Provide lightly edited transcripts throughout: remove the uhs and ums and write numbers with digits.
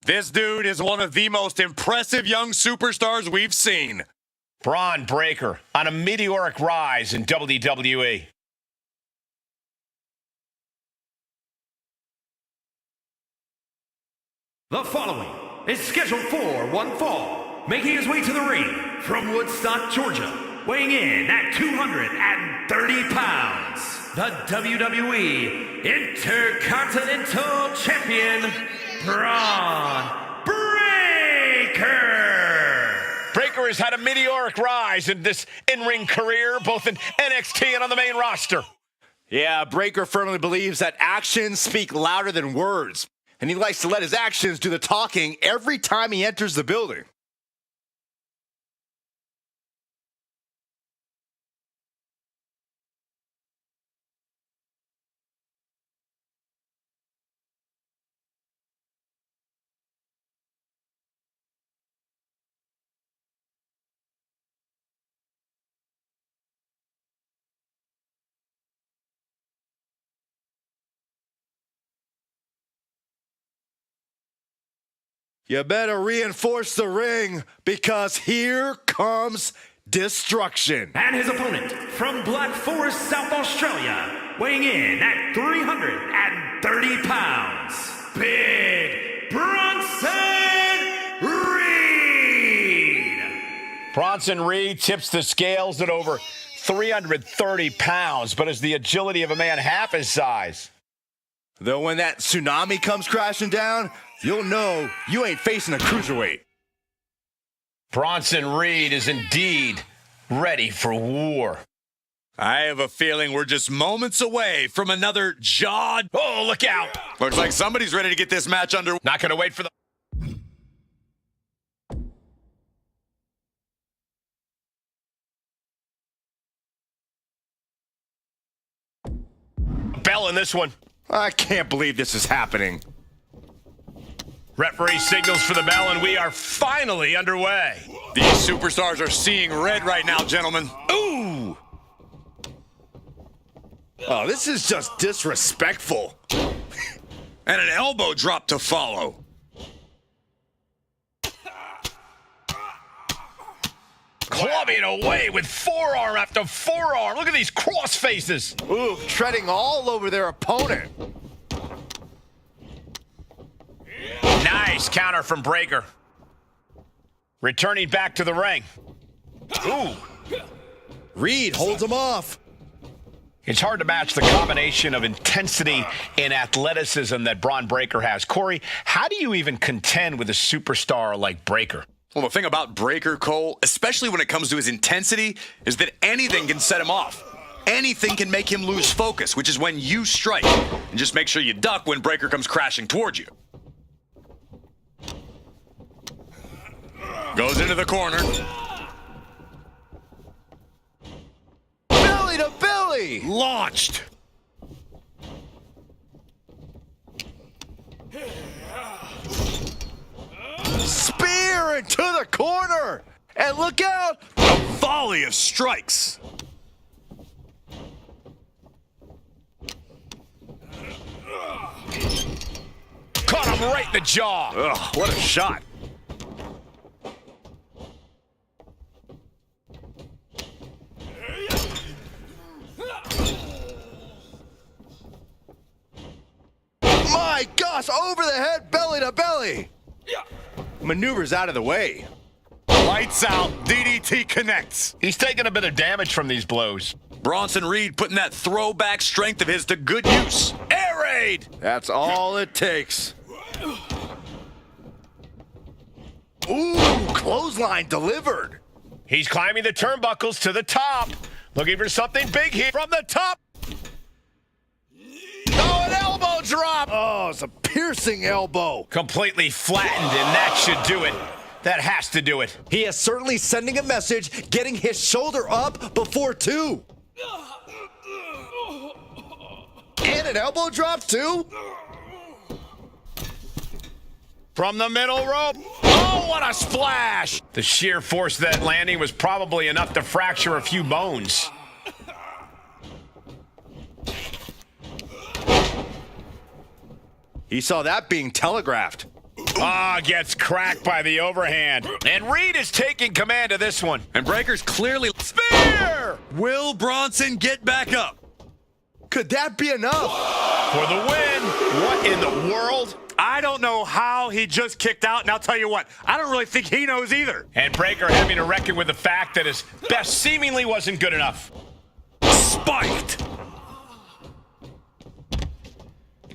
This dude is one of the most impressive young superstars we've seen. Braun Breaker on a meteoric rise in WWE. The following is scheduled for one fall, making his way to the ring from Woodstock, Georgia, weighing in at 230 pounds, the WWE Intercontinental Champion, Braun Breaker. Breaker has had a meteoric rise in this in-ring career, both in NXT and on the main roster. Yeah, Breaker firmly believes that actions speak louder than words, and he likes to let his actions do the talking every time he enters the building. You better reinforce the ring, because here comes destruction. And his opponent from Black Forest, South Australia, weighing in at 330 pounds, Big Bronson Reed. Bronson Reed tips the scales at over 330 pounds, but has the agility of a man half his size. Though when that tsunami comes crashing down, you'll know you ain't facing a cruiserweight. Bronson Reed is indeed ready for war. I have a feeling we're just moments away from another jaw. Oh, look out. Looks like somebody's ready to get this match under. Not going to wait for the... bell in this one. I can't believe this is happening. Referee signals for the bell, and we are finally underway. These superstars are seeing red right now, gentlemen. Ooh! Oh, this is just disrespectful. And an elbow drop to follow. Clubbing away with forearm after forearm. Look at these cross faces. Ooh, treading all over their opponent. Nice counter from Breaker. Returning back to the ring. Ooh. Reed holds him off. It's hard to match the combination of intensity and athleticism that Braun Breaker has. Corey, how do you even contend with a superstar like Breaker? Well, the thing about Breaker, Cole, especially when it comes to his intensity, is that anything can set him off. Anything can make him lose focus, which is when you strike. And just make sure you duck when Breaker comes crashing towards you. Goes into the corner. Belly to belly! Launched. Spear into the corner! And look out! A volley of strikes. Caught him right in the jaw. Ugh, what a shot. My gosh, over the head, belly to belly. Maneuvers out of the way. Lights out, DDT connects. He's taking a bit of damage from these blows. Bronson Reed putting that throwback strength of his to good use. Air raid! That's all it takes. Ooh, clothesline delivered. He's climbing the turnbuckles to the top. Looking for something big here from the top. Oh, an elbow drop. Oh, it's a piercing elbow. Completely flattened, and that should do it. That has to do it. He is certainly sending a message, getting his shoulder up before two. And an elbow drop, too? From the middle rope. Oh, what a splash! The sheer force of that landing was probably enough to fracture a few bones. He saw that being telegraphed. Gets cracked by the overhand. And Reed is taking command of this one. And Breaker's clearly... Spear! Will Bronson get back up? Could that be enough? For the win. What in the world? I don't know how he just kicked out, and I'll tell you what, I don't really think he knows either. And Breaker having to reckon with the fact that his best seemingly wasn't good enough. Spiked.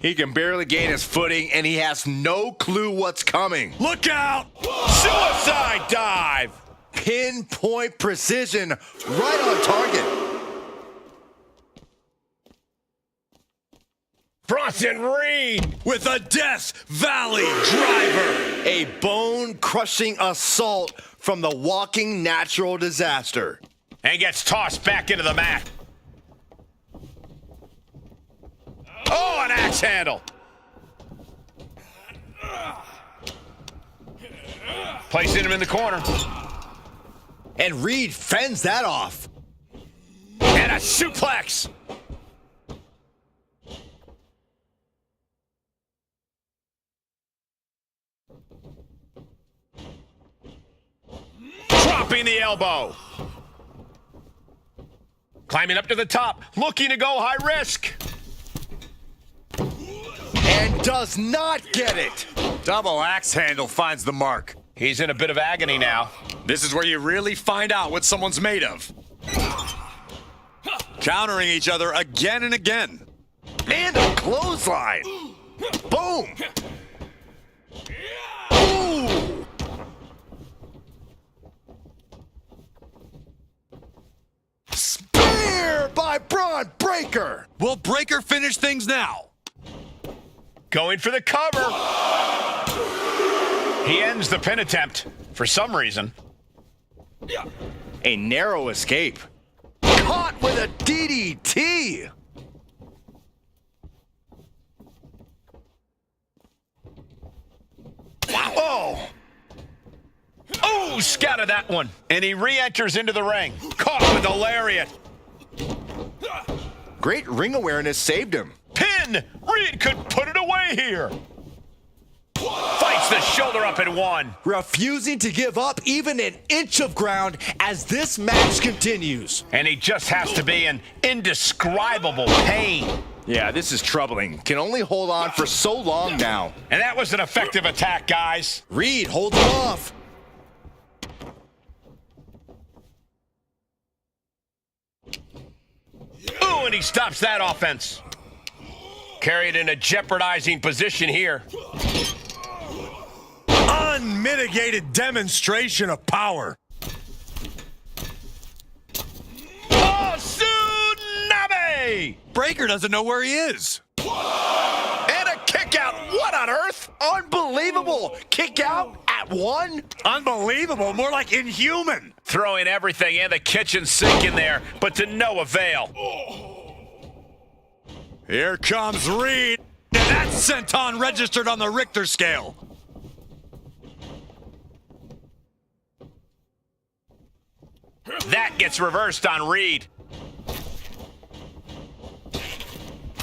He can barely gain his footing, and he has no clue what's coming. Look out! Suicide dive! Pinpoint precision, right on target. Bronson Reed With a Death Valley driver. A bone-crushing assault from the walking natural disaster. and gets tossed back into the mat. Oh, an axe handle. Placing him in the corner. And Reed fends that off. And a suplex. Dropping the elbow. Climbing up to the top, looking to go high risk. And does not get it. Double axe handle finds the mark. He's in a bit of agony now. This is where you really find out what someone's made of. Countering each other again and again. And a clothesline. Boom. Ooh. Spear by Braun Breaker. Will Breaker finish things now? Going for the cover. He ends the pin attempt for some reason. A narrow escape. Caught with a DDT. Wow. Oh. Oh, scattered that one. And he re-enters into the ring. Caught with a lariat. Great ring awareness saved him. Pin! Reed could put it away here. Fights the shoulder up and one. Refusing to give up even an inch of ground as this match continues. And he just has to be in indescribable pain. Yeah, this is troubling. Can only hold on for so long now. And that was an effective attack, guys. Reed holds it off. Ooh, and he stops that offense. Carried in a jeopardizing position here. Unmitigated demonstration of power. Oh, tsunami! Breaker doesn't know where he is. And a kick out. What on earth? Unbelievable. Kick out at one. Unbelievable, more like inhuman. Throwing everything in the kitchen sink in there, but to no avail. Here comes Reed. And that senton registered on the Richter scale. That gets reversed on Reed.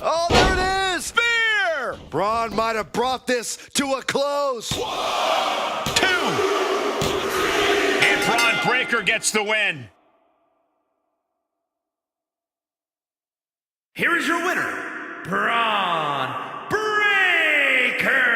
Oh, there it is. Spear! Braun might have brought this to a close. 2. And Braun Breaker gets the win. Here is your winner, Braun Breaker.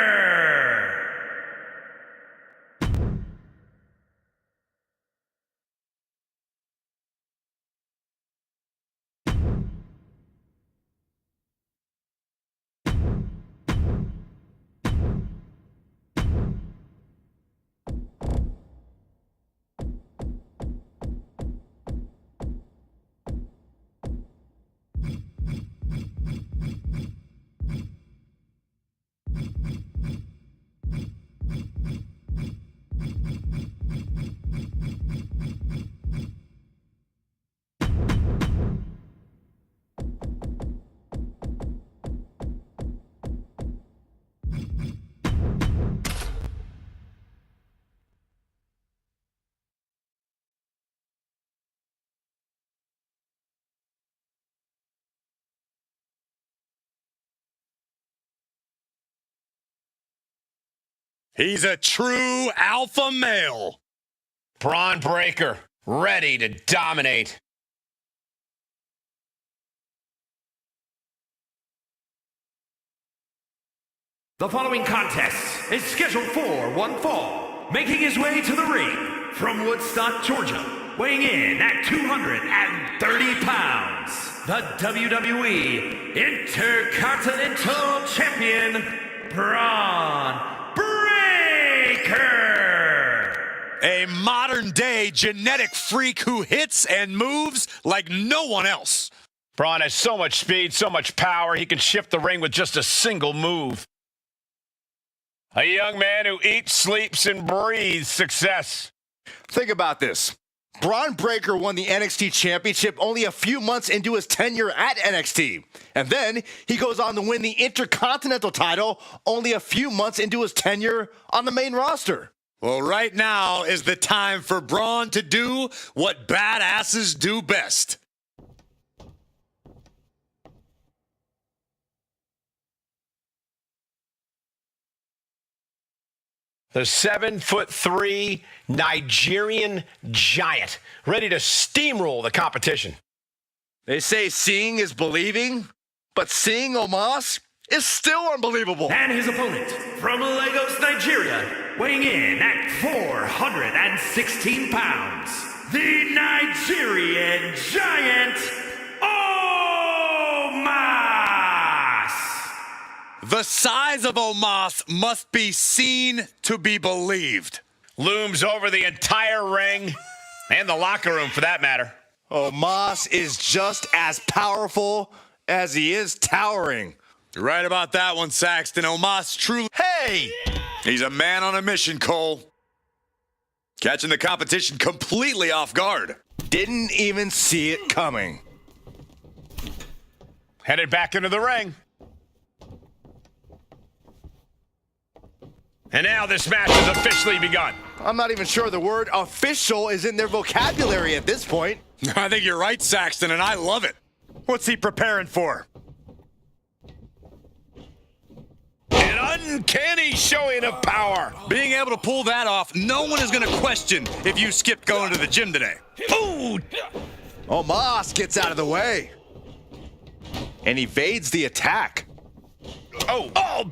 He's a true alpha male. Braun Breaker, ready to dominate. The following contest is scheduled for one fall. Making his way to the ring from Woodstock, Georgia, weighing in at 230 pounds, the WWE Intercontinental Champion, Braun Breaker. A modern-day genetic freak who hits and moves like no one else. Braun has so much speed, so much power, he can shift the ring with just a single move. A young man who eats, sleeps, and breathes success. Think about this. Braun Breaker won the NXT Championship only a few months into his tenure at NXT. And then he goes on to win the Intercontinental title only a few months into his tenure on the main roster. Well, right now is the time for Braun to do what badasses do best. The 7'3" Nigerian giant, ready to steamroll the competition. They say seeing is believing, but seeing Omos is still unbelievable. And his opponent from Lagos, Nigeria, weighing in at 416 pounds, the Nigerian giant, Omos. The size of Omos must be seen to be believed. Looms over the entire ring and the locker room for that matter. Omos is just as powerful as he is towering. You're right about that one, Saxton. Omos truly... Hey! He's a man on a mission, Cole. Catching the competition completely off guard. Didn't even see it coming. Headed back into the ring. And now this match has officially begun. I'm not even sure the word official is in their vocabulary at this point. I think you're right, Saxton, and I love it. What's he preparing for? An uncanny showing of power. Being able to pull that off, no one is going to question if you skipped going to the gym today. Ooh! Omos gets out of the way and evades the attack. Oh!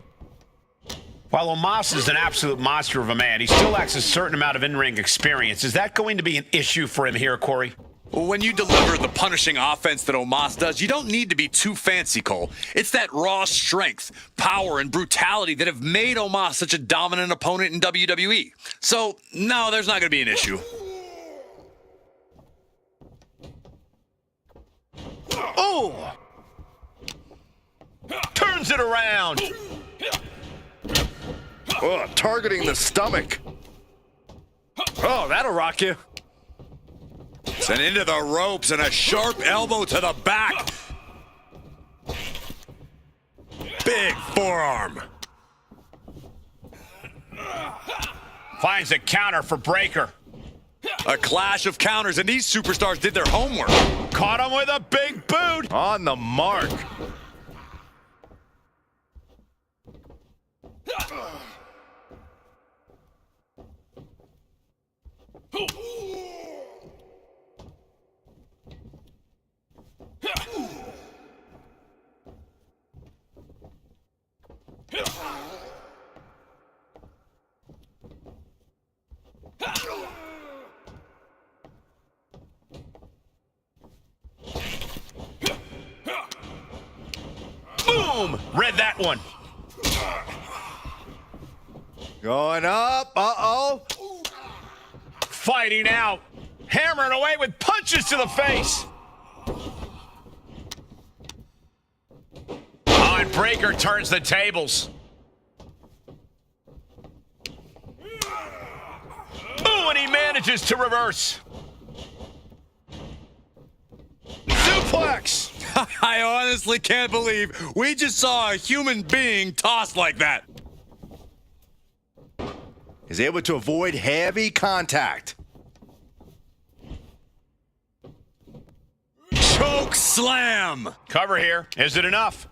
While Omos is an absolute monster of a man, he still lacks a certain amount of in-ring experience. Is that going to be an issue for him here, Corey? When you deliver the punishing offense that Omos does, you don't need to be too fancy, Cole. It's that raw strength, power, and brutality that have made Omos such a dominant opponent in WWE. So, no, there's not going to be an issue. Oh! Turns it around. Oh, targeting the stomach. Oh, that'll rock you. Sent into the ropes and a sharp elbow to the back. Big forearm. Finds a counter for Breaker. A clash of counters, and these superstars did their homework. Caught him with a big boot. On the mark. Boom! Read that one. Going up. Uh-oh. Fighting out. Hammering away with punches to the face. Oh, and Breaker turns the tables. Ooh, and he manages to reverse. Suplex. I honestly can't believe we just saw a human being tossed like that. Is able to avoid heavy contact. Choke slam. Cover here. Is it enough?